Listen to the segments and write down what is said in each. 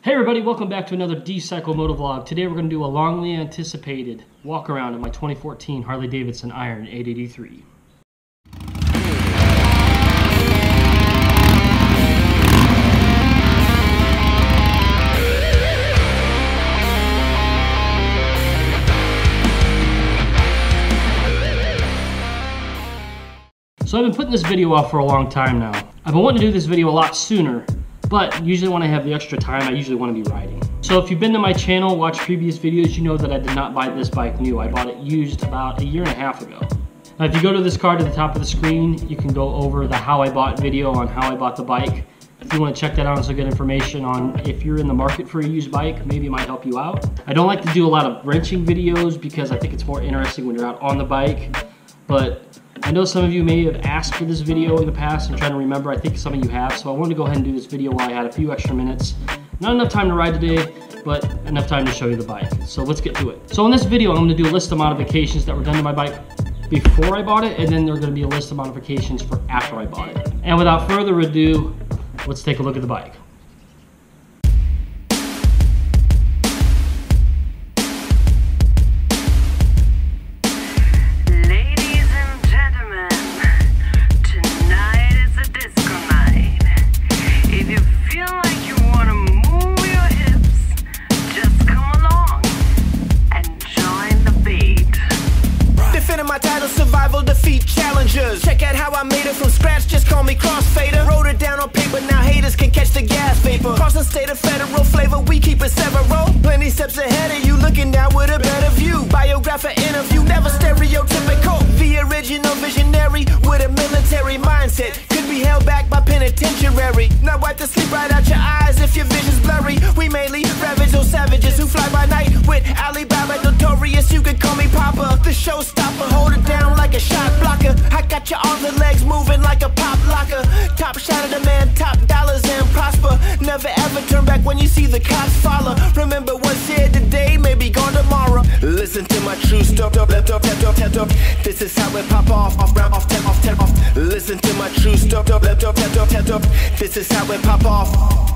Hey everybody, welcome back to another D-Cycle Motovlog. Today we're going to do a longly anticipated walk around of my 2014 Harley-Davidson Iron 883. So I've been putting this video off for a long time now. I've been wanting to do this video a lot sooner, but usually when I have the extra time, I usually want to be riding. So if you've been to my channel, watched previous videos, you know that I did not buy this bike new. I bought it used about a year and a half ago. Now if you go to this card at the top of the screen, you can go over the how I bought video on how I bought the bike. If you want to check that out and some good information on if you're in the market for a used bike, maybe it might help you out. I don't like to do a lot of wrenching videos because I think it's more interesting when you're out on the bike, but I know some of you may have asked for this video in the past. I'm trying to remember, I think some of you have, so I wanted to go ahead and do this video while I had a few extra minutes. Not enough time to ride today, but enough time to show you the bike. So let's get to it. So in this video, I'm gonna do a list of modifications that were done to my bike before I bought it, and then there's gonna be a list of modifications for after I bought it. And without further ado, let's take a look at the bike. Check out how I made it from scratch, just call me crossfader. Wrote it down on paper, now haters can catch the gas vapor. Crossing state of federal flavor, we keep it several. Plenty steps ahead of you, looking down with a better view. Biographer interview, never stereotypical. The original visionary with a military mindset. Could be held back by penitentiary. Now wipe the sleep right out your eyes if your vision's blurry. We mainly ravage those savages who fly by night with Alibaba notorious. You could call me Papa, the showstopper. Hold it down like a shot blocker. I got your arms and legs moving like a pop locker. Top shot of the man, top dollars and prosper. Never ever turn back when you see the cops follow. Remember what's here today, maybe gone tomorrow. Listen to my true stop, left up, tap up, tap up. This is how it pop off, round off, tap off, tap off. Listen to my true stop, left up, tap up, tap up. This is how it pop off.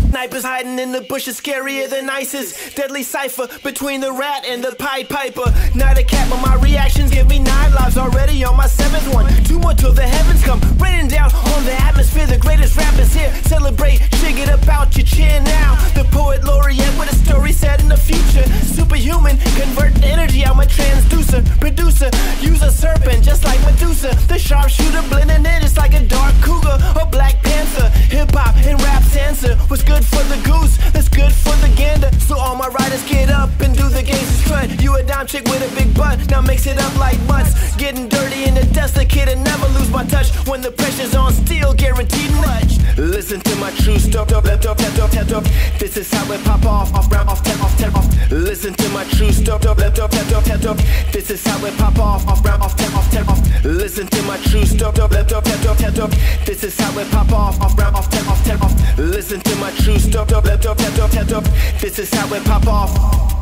Snipers hiding in the bushes, scarier than ISIS. Deadly cipher between the rat and the Pied Piper. Not a cat, but my reactions give me 9 lives already on my 7th one. 2 more till the heavens come, raining down on the atmosphere. The greatest rappers here, celebrate, shake it up out your chin now. The poet laureate with a story set in the future. Superhuman, convert energy, I'm a transducer. Producer, use a serpent just like Medusa. The sharpshooter blending in just like a dark cougar or Black Panther. Hip-hop and rap's answer. What's good for the goose, that's good for the gander. So all my riders get up and do the gangster strut. You a dime chick with a big butt, now mix it up like butts. Getting dirty in the dust, the kid and never lose my touch. When the pressure's on, still guaranteed much. Listen to my true stop, left up, tap up, tap up. This is how it pop off, round off, tap off, tap off. Listen to my true stop, left up, tap up, tap up. This is how it pop off, round off, tap off, tap off. Listen to my true stop, left up, tap up, tap up. This is how it pop off, round off, tap off, tap off. Listen to my true stop, left up, tap up, tap up. This is how it pop off.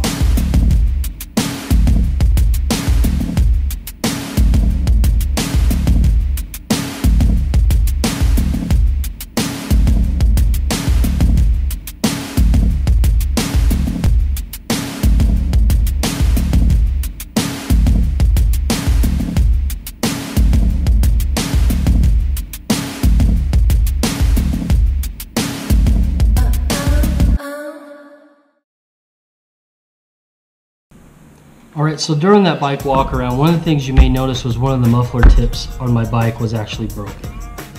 Alright, so during that bike walk around, one of the things you may notice was one of the muffler tips on my bike was actually broken.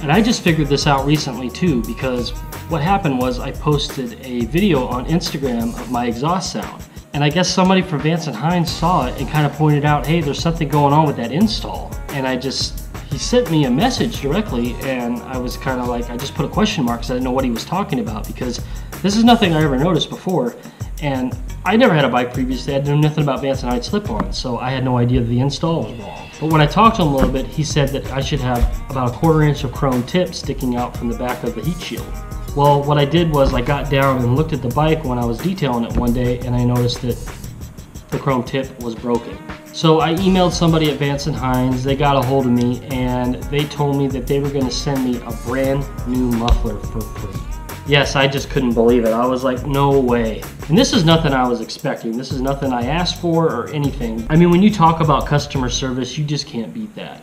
And I just figured this out recently too, because what happened was I posted a video on Instagram of my exhaust sound. And I guess somebody from Vance & Hines saw it and kind of pointed out, hey, there's something going on with that install. And he sent me a message directly, and I was kind of like, I just put a question mark because I didn't know what he was talking about, because this is nothing I ever noticed before. And I never had a bike previously. I knew nothing about Vance & Hines slip-ons, so I had no idea that the install was wrong. But when I talked to him a little bit, he said that I should have about a 1/4 inch of chrome tip sticking out from the back of the heat shield. Well, what I did was I got down and looked at the bike when I was detailing it one day, and I noticed that the chrome tip was broken. So I emailed somebody at Vance & Hines, they got a hold of me, and they told me that they were going to send me a brand new muffler for free. yes, I just couldn't believe it. I was like, no way. And this is nothing I was expecting. This is nothing I asked for or anything. I mean, when you talk about customer service, you just can't beat that.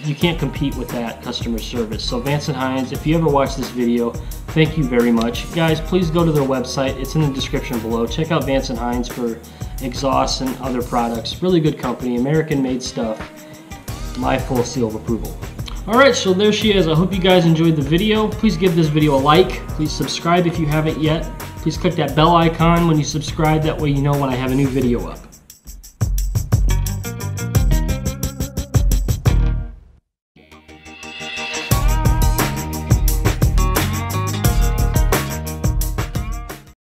You can't compete with that customer service. So Vance & Hines, if you ever watch this video, thank you very much. Guys, please go to their website. It's in the description below. Check out Vance & Hines for exhausts and other products. Really good company, American-made stuff. My full seal of approval. Alright, so there she is. I hope you guys enjoyed the video. Please give this video a like. Please subscribe if you haven't yet. Please click that bell icon when you subscribe. That way you know when I have a new video up.